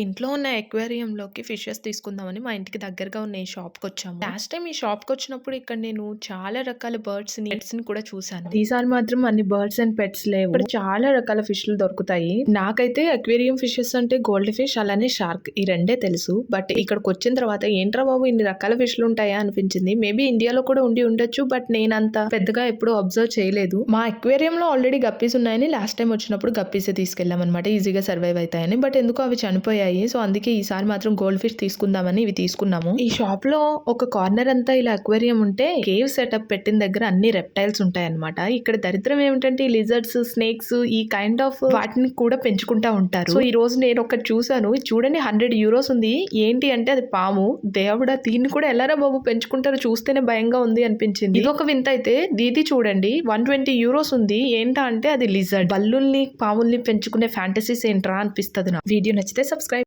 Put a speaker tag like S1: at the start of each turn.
S1: ఇంట్లో ఉన్న అక్వేరియంలోకి ఫిషెస్ తీసుకుందామని మా ఇంటికి దగ్గరగా ఉన్న ఈ షాప్‌కొచ్చాము. లాస్ట్ టైమ్ ఈ షాప్‌కొచ్చినప్పుడు ఇక్కడ నేను చాలా రకాల పెట్స్‌ని కూడా చూసాను. ఈసారి మాత్రం అన్ని బర్డ్స్ అండ్ పెట్స్ లేవు. ఇక్కడ చాలా రకాల ఫిష్‌లు దొరుకుతాయి. నాకైతే అక్వేరియం ఫిషెస్ అంటే గోల్డ్ ఫిష్ అలానే షార్క్ ఈ రెండే తెలుసు. బట్ ఇక్కడికొచ్చిన తర్వాత ఏంట్రా బాబు ఇన్ని రకాల ఫిష్‌లు ఉంటాయా అనిపించింది. మేబీ ఇండియాలో కూడా ఉండి ఉండొచ్చు. బట్ నేనంత పెద్దగా ఎప్పుడు అబ్జర్వ్ చేయలేదు. మా అక్వేరియంలో ఆల్రెడీ గప్పీస్ ఉన్నాయని లాస్ట్ టైం వచ్చినప్పుడు గప్పీసే తీసుకెళ్ళామన్నమాట. ఈజీగా సర్వైవ్ అవుతాయని. బట్ ఎందుకో అవి చనిపోయాయి. సో అందుకే ఈసారి మాత్రం గోల్డ్ ఫిష్ తీసుకుందామని ఇవి తీసుకున్నాము. ఈ షాప్ లో ఒక కార్నర్ అంతా ఇలా అక్వేరియం ఉంటే కేవ్ సెటప్ పెట్టిన దగ్గర అన్ని రెప్టైల్స్ ఉంటాయి అన్నమాట. ఇక్కడ దరిద్రం ఏమిటంటే ఈ లిజర్డ్స్, స్నేక్స్ ఈ కైండ్ ఆఫ్ వాటిని కూడా పెంచుకుంటా ఉంటారు. సో ఈ రోజు నేను ఒకటి చూసాను. చూడండి 100 euros ఉంది. ఏంటి అంటే అది పాము. దేవుడా దీన్ని కూడా ఎలారా బాబు పెంచుకుంటారో చూస్తేనే భయంగా ఉంది అనిపించింది. ఇది ఒక వింత అయితే దీది చూడండి 120 euros ఉంది. ఏంటా అంటే అది లిజర్డ్. బల్లుల్ని పాముల్ని పెంచుకునే ఫ్యాంటసీస్ ఏంట్రా అనిపిస్తుంది. నా వీడియో నచ్చితే సబ్స్క్రైబ్